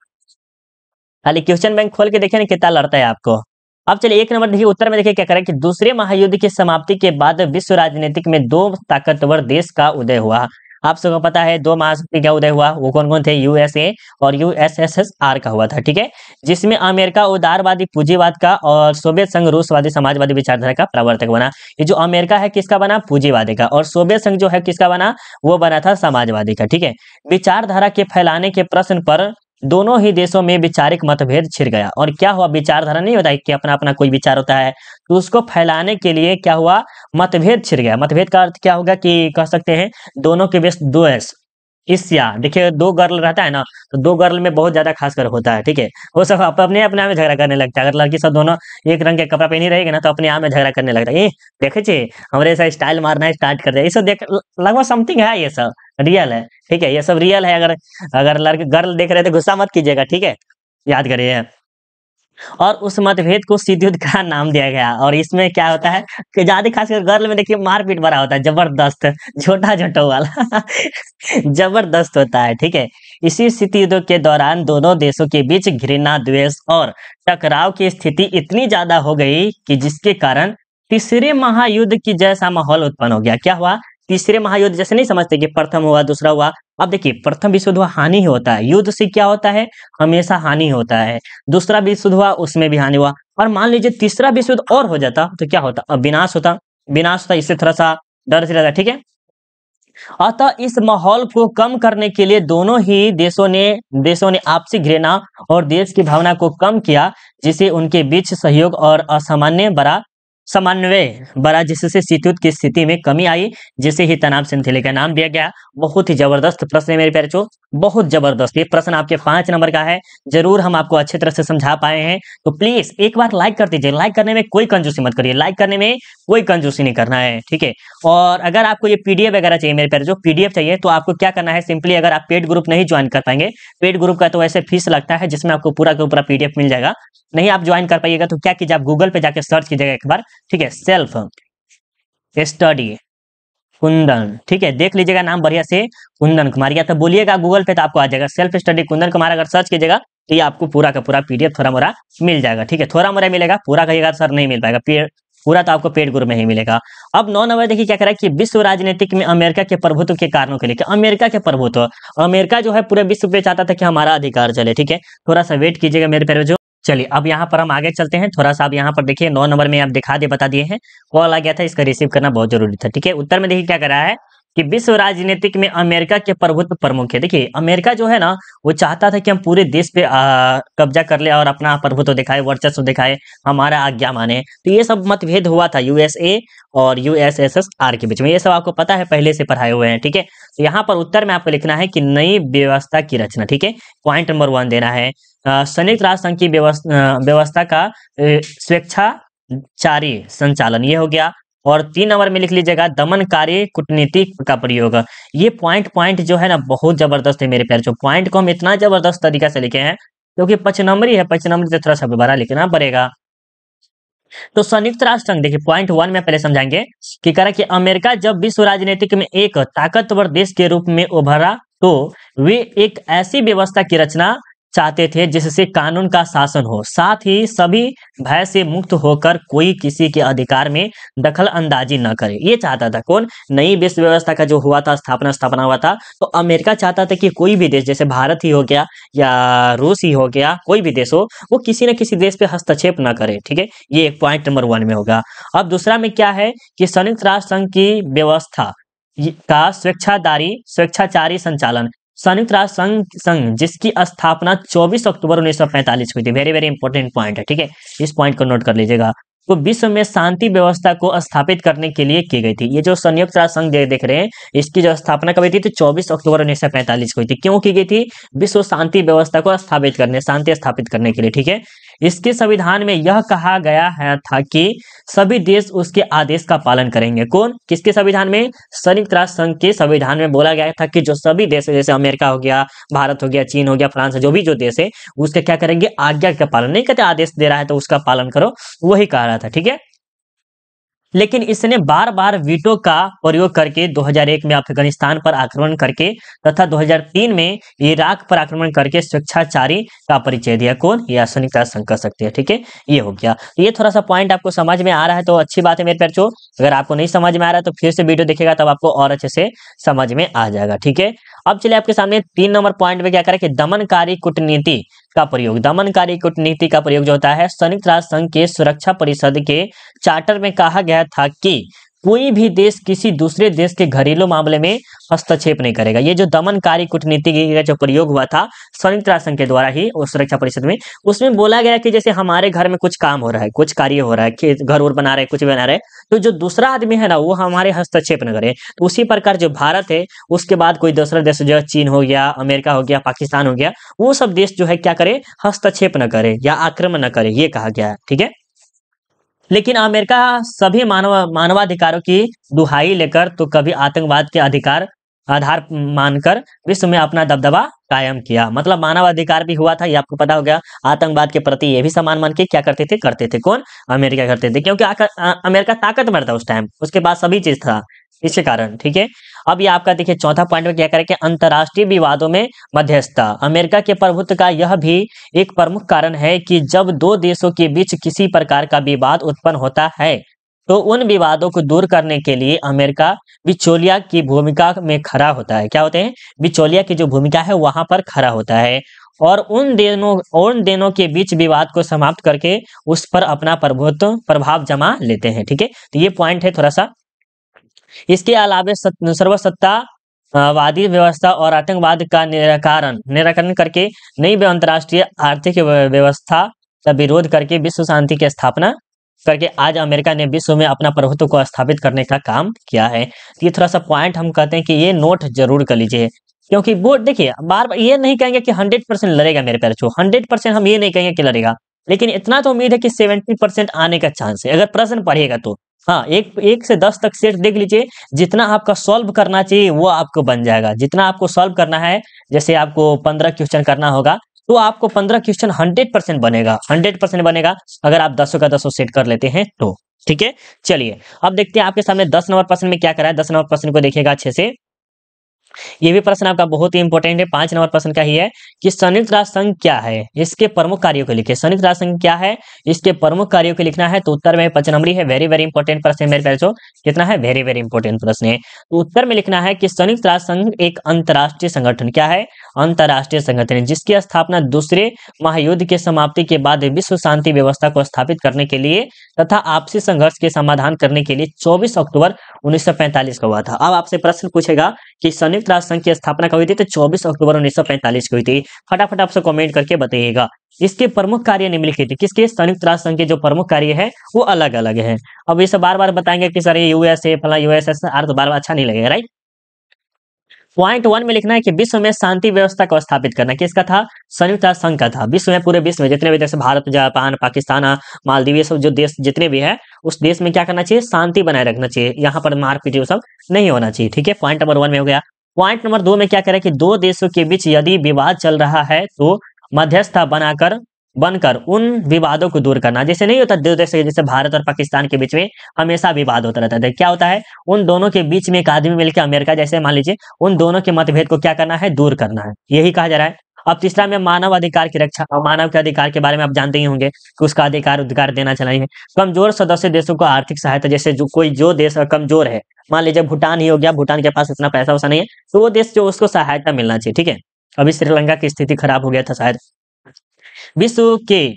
खाली क्वेश्चन बैंक खोल के देखिए ना कितना लड़ता है आपको। अब चलिए 1 नंबर देखिए, उत्तर में देखिए क्या करें कि दूसरे महायुद्ध की समाप्ति के बाद विश्व राजनीतिक में दो ताकतवर देश का उदय हुआ। आप सबको पता है दो महाशक्ति का उदय हुआ, वो कौन कौन थे, यूएसए और यूएसएसआर का हुआ था। ठीक है, जिसमें अमेरिका उदारवादी पूंजीवाद का और सोवियत संघ रूसवादी समाजवादी विचारधारा का प्रवर्तक बना। ये जो अमेरिका है किसका बना, पूंजीवादी का, और सोवियत संघ जो है किसका बना, वो बना था समाजवादी का। ठीक है, विचारधारा के फैलाने के प्रश्न पर दोनों ही देशों में वैचारिक मतभेद छिड़ गया। और क्या हुआ, विचारधारा नहीं होता कि अपना अपना कोई विचार होता है, तो उसको फैलाने के लिए क्या हुआ, मतभेद छिड़ गया। मतभेद का अर्थ क्या होगा कि कह सकते हैं दोनों के बीच द्वेष, ईर्ष्या। देखिए दो गर्ल रहता है ना, तो दो गर्ल में बहुत ज्यादा खासकर होता है। ठीक है, वो सब अपने अपने में झगड़ा करने लगता है। अगर लड़की सब दोनों एक रंग के कपड़ा पहनी रहेगी ना तो अपने आप में झगड़ा करने लगता है। ये देखे चे हमारे ऐसा स्टाइल मारना स्टार्ट कर दिया, ये सब देख लगभग समथिंग है, ये सब रियल है। ठीक है, ये सब रियल है। अगर अगर लड़के गर्ल देख रहे तो गुस्सा मत कीजिएगा। ठीक है, याद करिए। और उस मतभेद को शीत युद्ध का नाम दिया गया। और इसमें क्या होता है कि ज्यादा खासकर गर्ल में देखिए मारपीट बड़ा होता है, जबरदस्त, छोटा छोटा वाला जबरदस्त होता है। ठीक है, इसी शीत युद्ध के दौरान दोनों देशों के बीच घृणा, द्वेष और टकराव की स्थिति इतनी ज्यादा हो गई कि जिसके कारण तीसरे महायुद्ध की जैसा माहौल उत्पन्न हो गया। क्या हुआ, तीसरे महायुद्ध जैसे नहीं समझते कि प्रथम हुआ दूसरा हुआ। अब देखिए प्रथम विश्व युद्ध हुआ, हानि ही होता है, युद्ध से क्या होता है, हमेशा हानि होता है। दूसरा विश्व युद्ध हुआ, उसमें भी हानि हुआ। और मान लीजिए तीसरा विश्व युद्ध और हो जाता तो क्या होता, अब विनाश होता। विनाश होता, इससे थोड़ा सा डर से रहता। ठीक है, अतः इस माहौल को कम करने के लिए दोनों ही देशों ने आपसी घृणा और देश की भावना को कम किया, जिसे उनके बीच सहयोग और समन्वय बड़ा, जिससे शीत युद्ध की स्थिति में कमी आई, जिसे ही तनाव श्रृंखला का नाम दिया गया। बहुत ही जबरदस्त प्रश्न है मेरे प्यारे बच्चों, बहुत जबरदस्त। ये प्रश्न आपके 5 नंबर का है, जरूर हम आपको अच्छी तरह से समझा पाए हैं। तो प्लीज एक बार लाइक कर दीजिए, लाइक करने में कोई कंजूसी मत करिए, लाइक करने में कोई कंजूसी नहीं करना है। ठीक है, और अगर आपको ये पीडीएफ वगैरह चाहिए मेरे प्यारे, जो पीडीएफ चाहिए तो आपको क्या करना है, सिंपली अगर आप पेड ग्रुप नहीं ज्वाइन कर पाएंगे, पेड ग्रुप का तो वैसे फीस लगता है जिसमें आपको पूरा का पूरा पीडीएफ मिल जाएगा, नहीं आप ज्वाइन कर पाइएगा तो क्या कीजिए, आप गूगल पे जाके सर्च कीजिएगा एक बार। ठीक है, सेल्फ स्टडी कुंदन, ठीक है, देख लीजिएगा नाम बढ़िया से, कुंदन कुमार, या तो बोलिएगा गूगल पे तो आपको आ जाएगा सेल्फ स्टडी कुंदन कुमार। अगर सर्च कीजिएगा तो ये आपको पूरा का पूरा पीडीएफ थोड़ा मोरा मिल जाएगा। ठीक है, थोड़ा मोरा मिलेगा, पूरा कहिएगा सर नहीं मिल पाएगा, पूरा तो आपको पेड ग्रुप में ही मिलेगा। अब 9 नंबर देखिए क्या करा कि विश्व राजनीतिक में अमेरिका के प्रभुत्व के कारणों के लिए, अमेरिका के प्रभुत्व, अमेरिका जो है पूरे विश्व पे चाहता था कि हमारा अधिकार चले। ठीक है, थोड़ा सा वेट कीजिएगा मेरे प्यारे जो। चलिए अब यहाँ पर हम आगे चलते हैं, थोड़ा सा आप यहाँ पर देखिए 9 नंबर में आप दिखा दिए बता दिए हैं, कॉल आ गया था, इसका रिसीव करना बहुत जरूरी था। ठीक है, उत्तर में देखिए क्या कर रहा है कि विश्व राजनीतिक में अमेरिका के प्रभुत्व प्रमुख है। देखिए अमेरिका जो है ना वो चाहता था कि हम पूरे देश पे कब्जा कर ले और अपना प्रभुत्व दिखाए, वर्चस्व दिखाए, हमारा आज्ञा माने। तो ये सब मतभेद हुआ था यूएसए और यूएसएसआर के बीच में, ये सब आपको पता है, पहले से पढ़ाए हुए हैं। ठीक है, तो यहाँ पर उत्तर में आपको लिखना है कि नई व्यवस्था की रचना। ठीक है, पॉइंट नंबर 1 देना है, संयुक्त राष्ट्र संघ की व्यवस्था का स्वेच्छा संचारी संचालन, ये हो गया। और 3 नंबर में लिख लीजिएगा दमनकारी कूटनीति का प्रयोग। ये पॉइंट पॉइंट जो है ना बहुत जबरदस्त है मेरे प्यारे। जो पॉइंट को हम इतना जबरदस्त तरीका से लिखे हैं क्योंकि 5 नंबरी है, 5 नंबरी तो थोड़ा सा दोबारा लिखना पड़ेगा। तो संयुक्त राष्ट्र संघ देखिए पॉइंट 1 में पहले समझाएंगे कि कह रहा कि अमेरिका जब विश्व राजनीतिक में एक ताकतवर देश के रूप में उभरा तो वे एक ऐसी व्यवस्था की रचना चाहते थे जिससे कानून का शासन हो, साथ ही सभी भय से मुक्त होकर कोई किसी के अधिकार में दखल अंदाजी न करे। ये चाहता था कौन? नई विश्व व्यवस्था का जो हुआ था, स्थापना हुआ था, तो अमेरिका चाहता था कि कोई भी देश, जैसे भारत ही हो गया या रूस ही हो गया, कोई भी देश हो, वो किसी न किसी देश पे हस्तक्षेप न करे। ठीक है, ये एक पॉइंट नंबर 1 में होगा। अब दूसरा में क्या है कि संयुक्त राष्ट्र संघ की व्यवस्था का स्वेच्छाचारी संचालन। संयुक्त राष्ट्र संघ जिसकी स्थापना 24 अक्टूबर 1945 को हुई थी। वेरी वेरी इंपॉर्टेंट पॉइंट है, ठीक है, इस पॉइंट को नोट कर लीजिएगा। तो विश्व में शांति व्यवस्था को स्थापित करने के लिए की गई थी। ये जो संयुक्त राष्ट्र संघ देख रहे हैं, इसकी जो स्थापना कब हुई थी तो 24 अक्टूबर 1945 को हुई थी। क्यों की गई थी? विश्व शांति व्यवस्था को स्थापित करने, शांति स्थापित करने के लिए। ठीक है, इसके संविधान में यह कहा गया है था कि सभी देश उसके आदेश का पालन करेंगे। कौन? किसके संविधान में? संयुक्त राष्ट्र संघ के संविधान में बोला गया था कि जो सभी देश जैसे अमेरिका हो गया, भारत हो गया, चीन हो गया, फ्रांस, जो भी जो देश है उसके क्या करेंगे? आज्ञा का पालन। नहीं कहते आदेश दे रहा है तो उसका पालन करो, वही कह रहा था। ठीक है, लेकिन इसने बार बार वीटो का प्रयोग करके 2001 में अफगानिस्तान पर आक्रमण करके तथा 2003 में इराक पर आक्रमण करके स्वेच्छाचारी का परिचय दिया। कौन? यह संयुक्त राष्ट्र संघ कर सकते हैं। ठीक है, ये हो गया। तो ये थोड़ा सा पॉइंट आपको समझ में आ रहा है तो अच्छी बात है मेरे प्यारे। अगर आपको नहीं समझ में आ रहा है तो फिर से वीडियो देखिएगा, तब आपको और अच्छे से समझ में आ जाएगा। ठीक है, अब चलिए आपके सामने 3 नंबर पॉइंट में क्या करें कि दमनकारी कूटनीति का प्रयोग। दमनकारी कूटनीति का प्रयोग जो होता है, संयुक्त राष्ट्र संघ के सुरक्षा परिषद के चार्टर में कहा गया था कि कोई भी देश किसी दूसरे देश के घरेलू मामले में हस्तक्षेप नहीं करेगा। ये जो दमनकारी कूटनीति का जो प्रयोग हुआ था संयुक्त राष्ट्र संघ के द्वारा ही उस सुरक्षा परिषद में, उसमें बोला गया कि जैसे हमारे घर में कुछ काम हो रहा है, कुछ कार्य हो रहा है, खेत घर और बना रहे, कुछ बना रहे, तो जो दूसरा आदमी है ना वो हमारे हस्तक्षेप न करे। तो उसी प्रकार जो भारत है उसके बाद कोई दूसरा देश जो है, चीन हो गया, अमेरिका हो गया, पाकिस्तान हो गया, वो सब देश जो है क्या करे? हस्तक्षेप न करे या आक्रमण न करे, ये कहा गया है। ठीक है, लेकिन अमेरिका सभी मानवाधिकारों की दुहाई लेकर तो कभी आतंकवाद के आधार मानकर विश्व में अपना दबदबा कायम किया। मतलब मानवाधिकार भी हुआ था, ये आपको पता हो गया। आतंकवाद के प्रति ये भी सम्मान मान के क्या करते थे? कौन? अमेरिका करते थे, क्योंकि अमेरिका ताकतवर था उस टाइम, उसके पास सभी चीज था, इसके कारण। ठीक है, अब ये आपका देखिए चौथा पॉइंट में क्या करें कि अंतरराष्ट्रीय विवादों में मध्यस्थता। अमेरिका के प्रभुत्व का यह भी एक प्रमुख कारण है कि जब दो देशों के बीच किसी प्रकार का विवाद उत्पन्न होता है तो उन विवादों को दूर करने के लिए अमेरिका बिचौलिया की भूमिका में खड़ा होता है। क्या होते हैं? बिचौलिया की जो भूमिका है वहां पर खड़ा होता है और उन दोनों के बीच विवाद को समाप्त करके उस पर अपना प्रभाव जमा लेते हैं। ठीक है, तो ये पॉइंट है थोड़ा सा। इसके अलावा सर्वसत्ता वादी व्यवस्था और आतंकवाद का निराकरण करके नई अंतर्राष्ट्रीय आर्थिक व्यवस्था का विरोध करके विश्व शांति की स्थापना करके आज अमेरिका ने विश्व में अपना प्रभुत्व को स्थापित करने का काम किया है। ये थोड़ा सा पॉइंट हम कहते हैं कि ये नोट जरूर कर लीजिए, क्योंकि वो देखिए बार बार ये नहीं कहेंगे कि 100% लड़ेगा मेरे प्यारे। 100% हम ये नहीं कहेंगे कि लड़ेगा, लेकिन इतना तो उम्मीद है कि 70% आने का चांस है अगर प्रश्न पढ़िएगा तो। हाँ, एक से 10 तक सेट देख लीजिए, जितना आपका सॉल्व करना चाहिए वो आपको बन जाएगा। जितना आपको सॉल्व करना है, जैसे आपको 15 क्वेश्चन करना होगा तो आपको 15 क्वेश्चन 100% बनेगा, 100% बनेगा अगर आप 10 का 10 सेट कर लेते हैं तो। ठीक है, चलिए अब देखते हैं आपके सामने 10 नंबर प्रश्न में क्या करा है। 10 नंबर प्रश्न को देखिएगा अच्छे से। ये भी प्रश्न आपका बहुत ही इंपॉर्टेंट है, 5 नंबर प्रश्न का ही है कि संयुक्त राष्ट्र संघ क्या है, इसके प्रमुख कार्यों को लिखिए। संयुक्त राष्ट्र संघ क्या है, इसके प्रमुख कार्यों को लिखना है। तो उत्तर में 5 नंबरी है। वेरी वेरी इंपॉर्टेंट प्रश्न है मेरे प्यारे। कितना है? वेरी वेरी इंपॉर्टेंट प्रश्न है। तो उत्तर में लिखना है कि संयुक्त राष्ट्र संघ एक अंतरराष्ट्रीय संगठन, क्या है? अंतरराष्ट्रीय संगठन है, जिसकी स्थापना दूसरे महायुद्ध के समाप्ति के बाद विश्व शांति व्यवस्था को स्थापित करने के लिए तथा आपसी संघर्ष के समाधान करने के लिए 24 अक्टूबर 1945 को हुआ था। अब आपसे प्रश्न पूछेगा कि संयुक्त राष्ट्र संघ की स्थापना कब हुई थी? तो 24 अक्टूबर 1945 को हुई थी। फटाफट आपसे कमेंट करके बताइएगा। इसके प्रमुख कार्य निम्नलिखित है। किसके? संयुक्त राष्ट्र संघ के जो प्रमुख कार्य है वो अलग अलग है। अब इसे बार बार बताएंगे कि सर ये यूएसए फला यूएसएसआर, तो बार बार अच्छा नहीं लगेगा, राइट? पॉइंट 1 में लिखना है कि विश्व में शांति व्यवस्था को स्थापित करना। किसका था? संयुक्त राष्ट्र संघ का था। विश्व में, पूरे विश्व में जितने भी देश, भारत, जापान, पाकिस्तान, मालदीव, ये सब जो देश जितने भी है, उस देश में क्या करना चाहिए? शांति बनाए रखना चाहिए। यहाँ पर मारपीट ये सब नहीं होना चाहिए। ठीक है, पॉइंट नंबर 1 में हो गया। पॉइंट नंबर 2 में क्या करें कि दो देशों के बीच यदि विवाद चल रहा है तो मध्यस्थता बनकर उन विवादों को दूर करना। जैसे नहीं होता दो देश, जैसे भारत और पाकिस्तान के बीच में हमेशा विवाद होता रहता है, क्या होता है? उन दोनों के बीच में एक आदमी मिलकर, अमेरिका जैसे मान लीजिए, उन दोनों के मतभेद को क्या करना है? दूर करना है, यही कहा जा रहा है। अब तीसरा में मानव अधिकार की रक्षा। मानव के अधिकार के बारे में आप जानते ही होंगे कि उसका अधिकार देना चाहिए। कमजोर सदस्य देशों को आर्थिक सहायता, जैसे जो देश कमजोर है, मान लीजिए भूटान ही हो गया, भूटान के पास इतना पैसा वैसा नहीं है, तो वो देश जो उसको सहायता मिलना चाहिए। ठीक है, अभी श्रीलंका की स्थिति खराब हो गया था शायद। विश्व के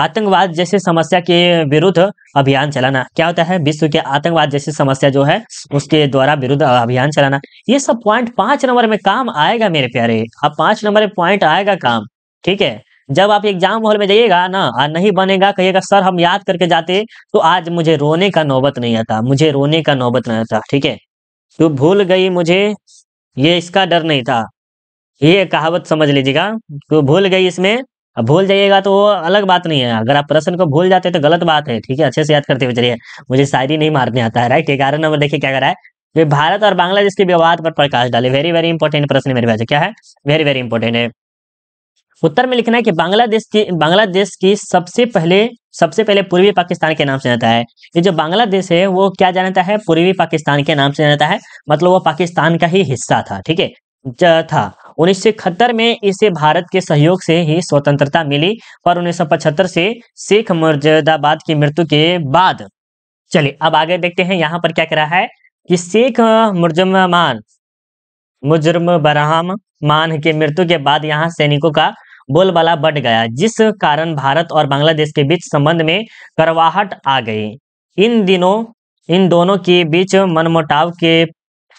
आतंकवाद जैसे समस्या के विरुद्ध अभियान चलाना। क्या होता है? विश्व के आतंकवाद जैसी समस्या जो है उसके द्वारा विरुद्ध अभियान चलाना। ये सब पॉइंट 5 नंबर में काम आएगा मेरे प्यारे। अब 5 नंबर में पॉइंट आएगा काम। ठीक है, जब आप एग्जाम हॉल में जाइएगा ना और नहीं बनेगा, कहिएगा सर हम याद करके जाते तो आज मुझे रोने का नौबत नहीं आता, मुझे रोने का नौबत नहीं आता। ठीक है, तू भूल गई मुझे, ये इसका डर नहीं था, ये कहावत समझ लीजिएगा। तो भूल गई, इसमें अब भूल जाइएगा तो वो अलग बात नहीं है। अगर आप प्रश्न को भूल जाते हैं तो गलत बात है। ठीक है, अच्छे से याद करते हुए चलिए। मुझे शायरी नहीं मारने आता है, राइट। 11 नंबर देखिए क्या कर रहा है, वे भारत और बांग्लादेश के विवाद पर प्रकाश डाले। वेरी वेरी इंपॉर्टेंट प्रश्न मेरे पास क्या है, वेरी वेरी इंपॉर्टेंट है। उत्तर में लिखना है कि बांग्लादेश की सबसे पहले पूर्वी पाकिस्तान के नाम से जाता है। ये जो बांग्लादेश है वो क्या जानता है? पूर्वी पाकिस्तान के नाम से जानता है, मतलब वो पाकिस्तान का ही हिस्सा था। ठीक है, था। 1971 में इसे भारत के सहयोग से ही स्वतंत्रता मिली, पर 1975 से शेख मुर्शिदाबाद की मृत्यु के बाद। चलिए अब आगे देखते हैं यहाँ पर क्या कह रहा है कि शेख मुजरम बरहम मान की मृत्यु के बाद यहाँ सैनिकों का बोलबाला बढ़ गया, जिस कारण भारत और बांग्लादेश के बीच संबंध में करवाहट आ गई। इन दोनों के बीच मनमुटाव के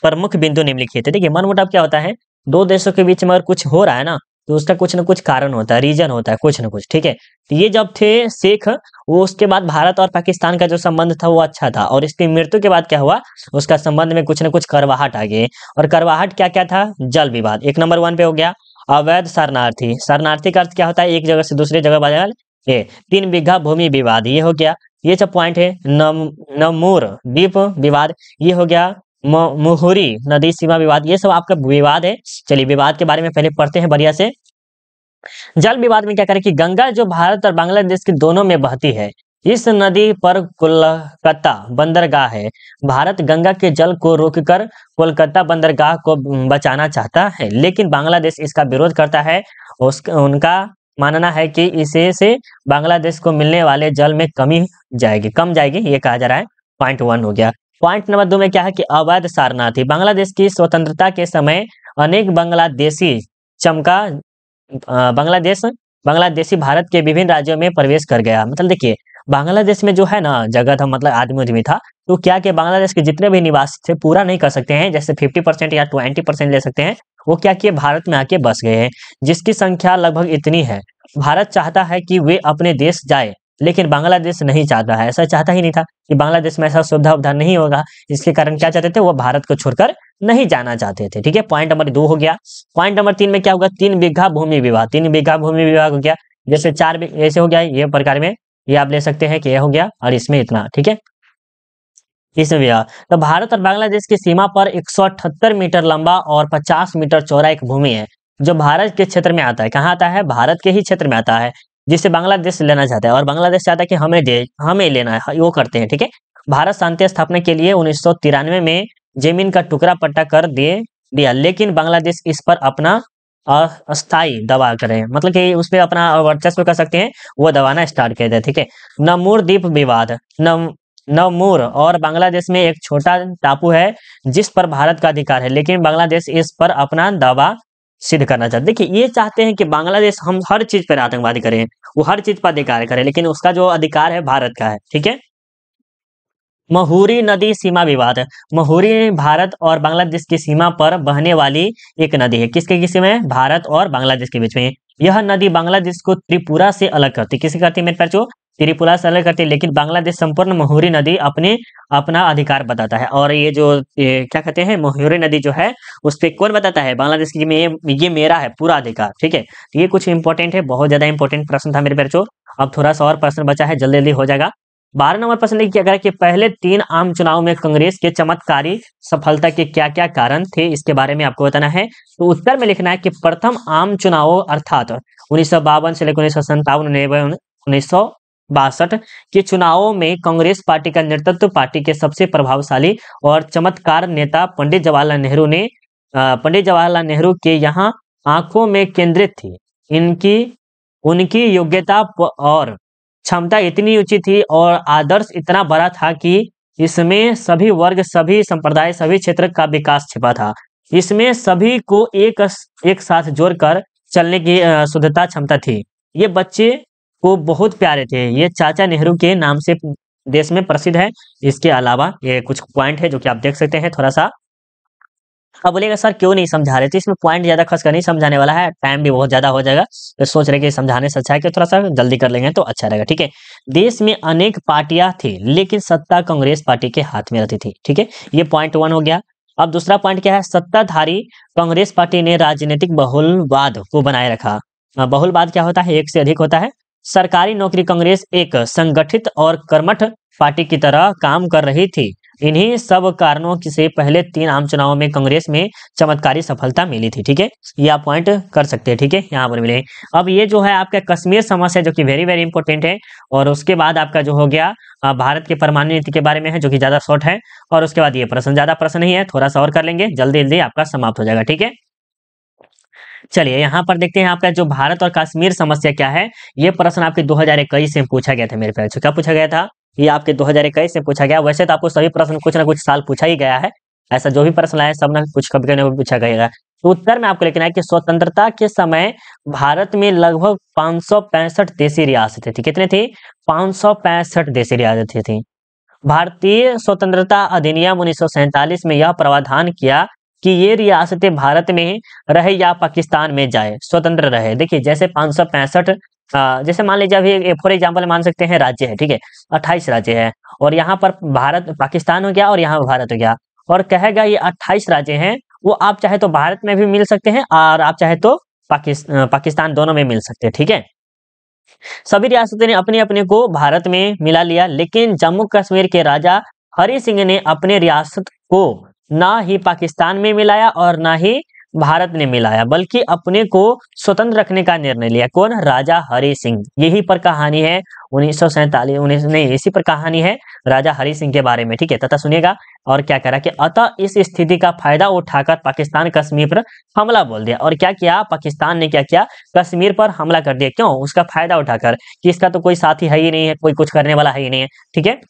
प्रमुख बिंदु निम्नलिखित है। देखिए मनमुटाव क्या होता है? दो देशों के बीच में अगर कुछ हो रहा है ना, तो उसका कुछ ना कुछ कारण होता है, रीजन होता है कुछ ना कुछ। ठीक है, तो ये जब थे शेख, वो उसके बाद भारत और पाकिस्तान का जो संबंध था वो अच्छा था, और इसकी मृत्यु के बाद क्या हुआ? उसका संबंध में कुछ ना कुछ करवाहट आ गई। और करवाहट क्या क्या था? जल विवाद, 1 नंबर 1 पे हो गया। अवैध शरणार्थी, शरणार्थी का अर्थ क्या होता है? एक जगह से दूसरी जगह बदल। ये 3 बीघा भूमि विवाद, ये हो गया। ये सब पॉइंट है। नमूर द्वीप विवाद, ये हो गया। मुहुरी नदी सीमा विवाद, ये सब आपका विवाद है। चलिए विवाद के बारे में पहले पढ़ते हैं बढ़िया से। जल विवाद में क्या करें कि गंगा जो भारत और बांग्लादेश के दोनों में बहती है, इस नदी पर कोलकाता बंदरगाह है। भारत गंगा के जल को रोककर कोलकाता बंदरगाह को बचाना चाहता है, लेकिन बांग्लादेश इसका विरोध करता है। उनका मानना है कि इसे से बांग्लादेश को मिलने वाले जल में कम जाएगी, ये कहा जा रहा है। पॉइंट 1 हो गया। पॉइंट नंबर 2 में क्या है कि अवैध शरणार्थी। बांग्लादेश की स्वतंत्रता के समय अनेक बांग्लादेशी भारत के विभिन्न राज्यों में प्रवेश कर गया। मतलब देखिए बांग्लादेश में जो है ना जगह था, मतलब आदमी था, तो क्या कि बांग्लादेश के जितने भी निवासी थे पूरा नहीं कर सकते हैं, जैसे 50% या 20% ले सकते हैं, वो क्या किए भारत में आके बस गए हैं, जिसकी संख्या लगभग इतनी है। भारत चाहता है कि वे अपने देश जाए, लेकिन बांग्लादेश नहीं चाहता है, ऐसा चाहता ही नहीं था कि बांग्लादेश में ऐसा सुविधा नहीं होगा। इसके कारण क्या चाहते थे? वो भारत को छोड़कर नहीं जाना चाहते थे। ठीक है, पॉइंट नंबर 2 हो गया। पॉइंट नंबर 3 में क्या होगा? 3 बीघा भूमि विवाद, 3 बीघा भूमि विवाद हो गया। जैसे 4 ऐसे हो गया, ये प्रकार में ये आप ले सकते हैं कि यह हो गया और इसमें इतना। ठीक है, इसमें भी तो भारत और बांग्लादेश की सीमा पर 178 मीटर लंबा और 50 मीटर चौड़ा एक भूमि है, जो भारत के क्षेत्र में आता है। कहाँ आता है? भारत के ही क्षेत्र में आता है, जिसे बांग्लादेश लेना चाहता है, और बांग्लादेश चाहता है कि हमें लेना है, वो करते हैं। ठीक है, भारत शांति स्थापना के लिए 1993 में जमीन का टुकड़ा पट्टा कर दिया, लेकिन बांग्लादेश इस पर अपना अस्थाई दबा करे, मतलब कि उस पर अपना वर्चस्व कर सकते हैं, वो दबाना स्टार्ट कर दे। ठीक है, नमूर द्वीप विवाद। नमूर और बांग्लादेश में एक छोटा टापू है जिस पर भारत का अधिकार है, लेकिन बांग्लादेश इस पर अपना दावा सिद्ध करना चाहते। देखिए ये चाहते हैं कि बांग्लादेश हम हर चीज पर आतंकवादी करें, वो हर चीज पर अधिकार करे, लेकिन उसका जो अधिकार है भारत का है। ठीक है, महुरी नदी सीमा विवाद। महुरी भारत और बांग्लादेश की सीमा पर बहने वाली एक नदी है। किसके किसी में? भारत और बांग्लादेश के बीच में। यह नदी बांग्लादेश को त्रिपुरा से अलग करती है। किससे करती है मेरे बच्चों? त्रिपुरा से अलग करती है, लेकिन बांग्लादेश संपूर्ण मुहुरी नदी अपना अधिकार बताता है। और ये क्या कहते हैं, मुहुरी नदी जो है उस पे कौन बताता है, बांग्लादेश की, ये मेरा है पूरा अधिकार, ठीक है। तो ये कुछ इंपॉर्टेंट है, बहुत ज्यादा इंपॉर्टेंट प्रश्न था मेरे बच्चों। अब थोड़ा सा और प्रश्न बचा है, जल्दी जल्दी हो जाएगा। 12 नंबर प्रश्न देखिए, अगर कि पहले 3 आम चुनाव में कांग्रेस के चमत्कारी सफलता के क्या क्या कारण थे, इसके बारे में आपको बताना है। तो उत्तर में लिखना है कि प्रथम आम चुनाव अर्थात 1952 से लेकर 1957 1962 के चुनावों में कांग्रेस पार्टी का नेतृत्व पार्टी के सबसे प्रभावशाली और चमत्कार नेता पंडित जवाहरलाल नेहरू के यहाँ आंखों में केंद्रित थी। उनकी योग्यता और क्षमता इतनी ऊंची थी और आदर्श इतना बड़ा था कि इसमें सभी वर्ग, सभी संप्रदाय, सभी क्षेत्र का विकास छिपा था। इसमें सभी को एक साथ जोड़कर चलने की शुद्धता क्षमता थी। ये बच्चे को बहुत प्यारे थे। ये चाचा नेहरू के नाम से देश में प्रसिद्ध है। इसके अलावा ये कुछ पॉइंट है जो कि आप देख सकते हैं थोड़ा सा। अब बोलेगा सर क्यों नहीं समझा रहे थे, इसमें पॉइंट ज्यादा खर्च कर नहीं समझाने वाला है, टाइम भी बहुत ज्यादा हो जाएगा, तो सोच रहे कि समझाने से अच्छा है कि थोड़ा सा जल्दी कर लेंगे तो अच्छा रहेगा, ठीक है। देश में अनेक पार्टियां थी लेकिन सत्ता कांग्रेस पार्टी के हाथ में रहती थी, ठीक है। ये पॉइंट 1 हो गया। अब दूसरा पॉइंट क्या है, सत्ताधारी कांग्रेस पार्टी ने राजनीतिक बहुलवाद को बनाए रखा। बहुलवाद क्या होता है, एक से अधिक होता है। सरकारी नौकरी कांग्रेस एक संगठित और कर्मठ पार्टी की तरह काम कर रही थी। इन्हीं सब कारणों से पहले 3 आम चुनावों में कांग्रेस में चमत्कारी सफलता मिली थी, ठीक है। ये आप पॉइंट कर सकते हैं, ठीक है, यहाँ पर मिले। अब ये जो है आपका कश्मीर समस्या जो कि वेरी वेरी इंपॉर्टेंट है, और उसके बाद आपका जो हो गया भारत के परमाणु नीति के बारे में है जो कि ज्यादा शॉर्ट है, और उसके बाद ये प्रश्न ज्यादा प्रश्न नहीं है, थोड़ा सा और कर लेंगे, जल्दी जल्दी आपका समाप्त हो जाएगा, ठीक है। चलिए यहाँ पर देखते हैं आपका जो भारत और कश्मीर समस्या क्या है। ये प्रश्न आपके 2021 से पूछा गया था मेरे पास। क्या पूछा गया था, ये आपके 2021 से पूछा गया। वैसे तो आपको सभी प्रश्न कुछ ना कुछ साल पूछा ही गया है, ऐसा जो भी प्रश्न आया सब ना कुछ कभी कभी पूछा गया है। तो उत्तर में आपको लिखना है कि स्वतंत्रता के समय भारत में लगभग 565 देशी रियासतें थी। कितने थी, 565 देशी रियासतें थी। भारतीय स्वतंत्रता अधिनियम 1947 में यह प्रावधान किया कि ये रियासतें भारत में रहे या पाकिस्तान में जाए, स्वतंत्र रहे। देखिए जैसे 565 जैसे मान लीजिए अभी फॉर एग्जांपल मान सकते हैं राज्य है, ठीक है, 28 राज्य है, और यहाँ पर भारत पाकिस्तान हो गया और यहाँ भारत हो गया, और कहेगा ये 28 राज्य हैं, वो आप चाहे तो भारत में भी मिल सकते हैं और आप चाहे तो पाकिस्तान दोनों में मिल सकते हैं, ठीक है। सभी रियासतों ने अपने अपने को भारत में मिला लिया, लेकिन जम्मू कश्मीर के राजा हरि सिंह ने अपने रियासत को ना ही पाकिस्तान में मिलाया और ना ही भारत ने मिलाया, बल्कि अपने को स्वतंत्र रखने का निर्णय लिया। कौन, राजा हरि सिंह। यही पर कहानी है 1947 नहीं, इसी पर कहानी है राजा हरि सिंह के बारे में, ठीक है। तथा सुनिएगा और क्या करा कि अतः इस स्थिति का फायदा उठाकर पाकिस्तान कश्मीर पर हमला बोल दिया। और क्या किया, पाकिस्तान ने क्या किया, कश्मीर पर हमला कर दिया। क्यों, उसका फायदा उठाकर कि इसका तो कोई साथी है ही नहीं है, कोई कुछ करने वाला है ही नहीं है, ठीक है।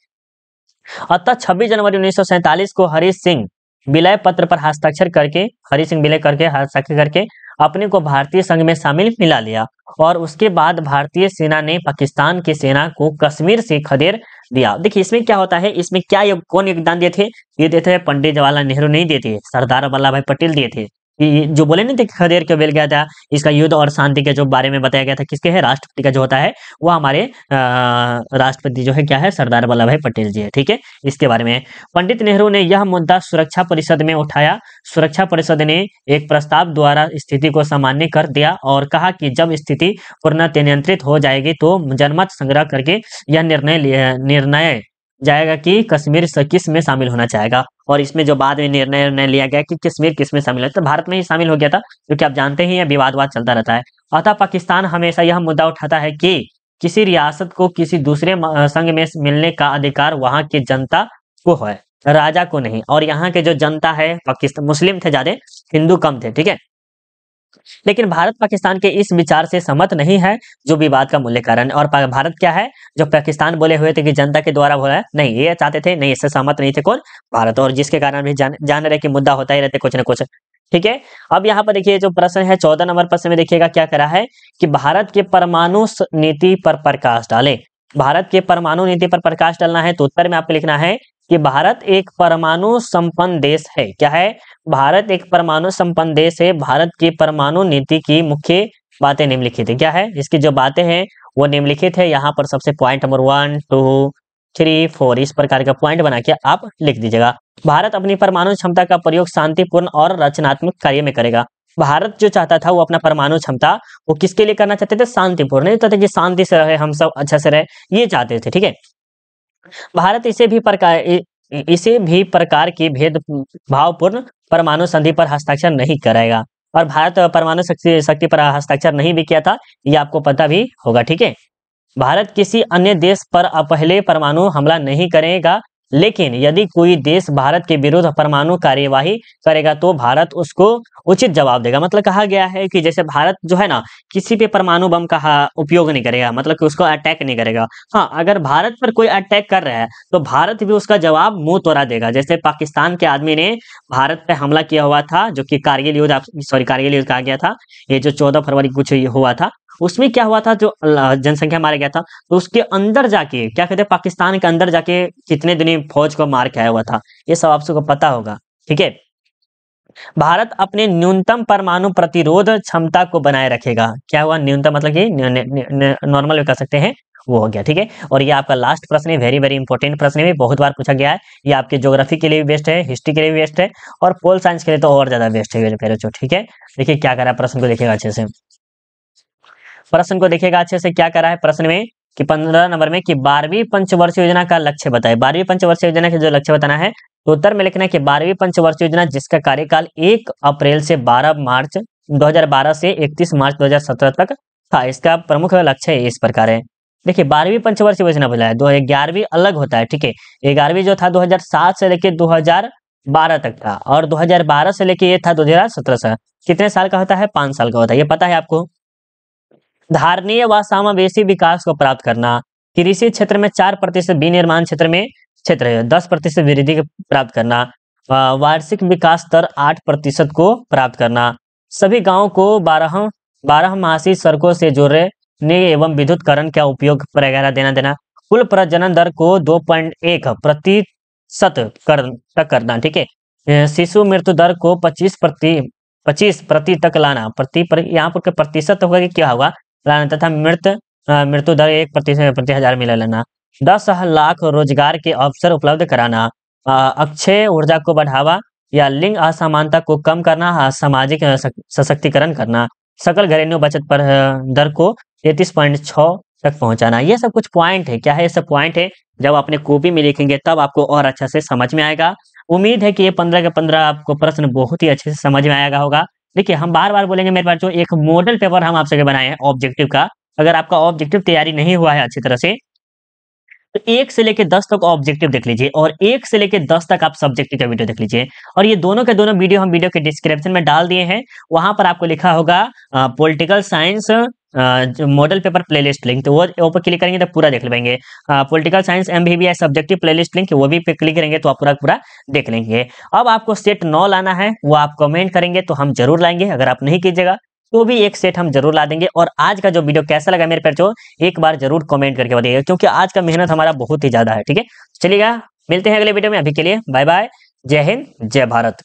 अतः 26 जनवरी 1947 को हरि सिंह विलय पत्र पर हस्ताक्षर करके, हरि सिंह विलय करके हस्ताक्षर करके अपने को भारतीय संघ में शामिल मिला लिया। और उसके बाद भारतीय सेना ने पाकिस्तान की सेना को कश्मीर से खदेड़ दिया। देखिए इसमें क्या होता है, इसमें क्या कौन योगदान दिए थे, ये देते थे पंडित जवाहरलाल नेहरू नहीं दिए थे, सरदार वल्लभ भाई पटेल दिए थे। कि जो बोले नहीं थे खदेड़ के बेल गया था, इसका युद्ध और शांति के जो बारे में बताया गया था किसके है, राष्ट्रपति का जो होता है वो हमारे राष्ट्रपति जो है क्या है, सरदार वल्लभ भाई पटेल जी है, ठीक है। इसके बारे में पंडित नेहरू ने यह मुद्दा सुरक्षा परिषद में उठाया। सुरक्षा परिषद ने एक प्रस्ताव द्वारा स्थिति को सामान्य कर दिया और कहा कि जब स्थिति पूर्णतः नियंत्रित हो जाएगी तो जनमत संग्रह करके यह निर्णय जाएगा कि कश्मीर किस में शामिल होना चाहेगा। और इसमें जो बाद में निर्णय लिया गया कि कश्मीर किस में शामिल है, तो भारत में ही शामिल हो गया था, क्योंकि आप जानते ही हैं विवाद चलता रहता है। अतः पाकिस्तान हमेशा यह मुद्दा उठाता है कि किसी रियासत को किसी दूसरे संघ में मिलने का अधिकार वहां की जनता को है, राजा को नहीं। और यहाँ के जो जनता है पाकिस्तान मुस्लिम थे ज्यादा, हिंदू कम थे, ठीक है। लेकिन भारत पाकिस्तान के इस विचार से सहमत नहीं है जो विवाद का मूल्य कारण। और भारत क्या है, जो पाकिस्तान बोले हुए थे कि जनता के द्वारा बोला है, नहीं ये चाहते थे, नहीं इससे सहमत नहीं थे कौन, भारत। और जिसके कारण भी जान रहे कि मुद्दा होता ही रहते कुछ ना कुछ, ठीक है। अब यहाँ पर देखिए जो प्रश्न है 14 नंबर प्रश्न में देखिएगा क्या करा है कि भारत के परमाणु नीति पर प्रकाश डाले। भारत के परमाणु नीति पर प्रकाश डालना है तो उत्तर में आपको लिखना है कि भारत एक परमाणु संपन्न देश है। क्या है, भारत एक परमाणु संपन्न देश है। भारत की परमाणु नीति की मुख्य बातें निम्नलिखित है। क्या है इसकी जो बातें हैं वो निम्नलिखित है। यहाँ पर सबसे पॉइंट नंबर 1 2 3 4 इस प्रकार का पॉइंट बना के आप लिख दीजिएगा। भारत अपनी परमाणु क्षमता का प्रयोग शांतिपूर्ण और रचनात्मक कार्य में करेगा। भारत जो चाहता था वो अपना परमाणु क्षमता वो किसके लिए करना चाहते थे? शांतिपूर्ण, नहीं चाहते कि शांति से रहे, हम सब अच्छा से रहे, ये चाहते थे। ठीक है, भारत इसे भी प्रकार की भेदभावपूर्ण परमाणु संधि पर हस्ताक्षर नहीं करेगा। और भारत परमाणु शक्ति पर हस्ताक्षर नहीं भी किया था, ये आपको पता भी होगा। ठीक है, भारत किसी अन्य देश पर पहले परमाणु हमला नहीं करेगा, लेकिन यदि कोई देश भारत के विरुद्ध परमाणु कार्यवाही करेगा तो भारत उसको उचित जवाब देगा। मतलब कहा गया है कि जैसे भारत जो है ना किसी पे परमाणु बम का उपयोग नहीं करेगा, मतलब कि उसको अटैक नहीं करेगा। हाँ, अगर भारत पर कोई अटैक कर रहा है तो भारत भी उसका जवाब मुंह तोड़ा देगा। जैसे पाकिस्तान के आदमी ने भारत पे हमला किया हुआ था, जो कि कारगिल युद्ध, सॉरी कारगिल युद्ध कहा गया था, ये जो 14 फरवरी कुछ हुआ था, उसमें क्या हुआ था, जो जनसंख्या मारा गया था, तो उसके अंदर जाके क्या कहते हैं, पाकिस्तान के अंदर जाके कितने दिन फौज को मार के आया हुआ था, ये सब आप सबको पता होगा। ठीक है, भारत अपने न्यूनतम परमाणु प्रतिरोध क्षमता को बनाए रखेगा। क्या हुआ न्यूनतम, मतलब कि नॉर्मल भी कह सकते हैं, वो हो गया। ठीक है, और ये आपका लास्ट प्रश्न है, वेरी वेरी इंपॉर्टेंट प्रश्न है, बहुत बार पूछा गया है। ये आपके ज्योग्राफी के लिए भी बेस्ट है, हिस्ट्री के लिए भी बेस्ट है, और पोल साइंस के लिए तो और ज्यादा बेस्ट है मेरे बच्चों। ठीक है, देखिए क्या करा, प्रश्न को देखिएगा अच्छे से, प्रश्न को देखिएगा अच्छे से, क्या करा है प्रश्न में कि 15 नंबर में कि 12वीं पंचवर्षीय योजना का लक्ष्य बताए। 12वीं पंचवर्षीय योजना के जो लक्ष्य बताना है, तो उत्तर में लिखना है कि 12वीं पंचवर्षीय योजना जिसका कार्यकाल 1 अप्रैल से 12 मार्च 2012 से 31 मार्च 2017 तक था, इसका प्रमुख लक्ष्य है इस प्रकार है। देखिए 12वीं पंचवर्षीय योजना बोला है, 11वीं अलग होता है। ठीक है, 11वीं जो था 2007 से लेके 2012 तक था, और 2012 से लेके ये था 2017 से। कितने साल का होता है? 5 साल का होता है, ये पता है आपको। धारणीय व समावेशी विकास को प्राप्त करना, कृषि क्षेत्र में 4%, विनिर्माण क्षेत्र में 10% वृद्धि प्राप्त करना, वार्षिक विकास दर 8% को प्राप्त करना, सभी गांवों को 12 मासी सड़कों से जोड़ने एवं विद्युतकरण का उपयोग वगैरह देना, कुल प्रजनन दर को 2.1% तक करना। ठीक है, शिशु मृत्यु दर को 25% तक लाना, यहाँ पर प्रतिशत होगा कि क्या होगा लाना, तथा मृत्यु दर 1% प्रति हजार मिला लेना, 10 लाख रोजगार के अवसर उपलब्ध कराना, अक्षय ऊर्जा को बढ़ावा या लिंग असमानता को कम करना, सामाजिक सशक्तिकरण करना, सकल घरेलू बचत पर दर को 33.6 तक पहुंचाना। ये सब कुछ पॉइंट है। क्या है? ये सब पॉइंट है, जब अपने कॉपी में लिखेंगे तब आपको और अच्छा से समझ में आएगा। उम्मीद है कि ये 15 के 15 आपको प्रश्न बहुत ही अच्छे से समझ में आएगा होगा। देखिए हम बार बार बोलेंगे मेरे पास जो एक मॉडल पेपर हम आपसे बनाए हैं ऑब्जेक्टिव का, अगर आपका ऑब्जेक्टिव तैयारी नहीं हुआ है अच्छी तरह से, तो 1 से लेके 10 तक ऑब्जेक्टिव देख लीजिए, और 1 से लेके 10 तक आप सब्जेक्टिव का वीडियो देख लीजिए। और ये दोनों के दोनों वीडियो हम वीडियो के डिस्क्रिप्शन में डाल दिए हैं, वहां पर आपको लिखा होगा political science model paper playlist link, तो वो ऊपर क्लिक करेंगे तो पूरा देख लेंगे। Political science MBBS subjective playlist link, वो भी पे क्लिक करेंगे तो आप पूरा देख लेंगे। अब आपको सेट 9 लाना है, वो आप कमेंट करेंगे तो हम जरूर लाएंगे, अगर आप नहीं कीजिएगा तो भी एक सेट हम जरूर ला देंगे। और आज का जो वीडियो कैसा लगा मेरे पर, जो एक बार जरूर कमेंट करके बताइएगा, क्योंकि आज का मेहनत हमारा बहुत ही ज्यादा है। ठीक है, चलिएगा मिलते हैं अगले वीडियो में, अभी के लिए बाय बाय, जय हिंद जय भारत।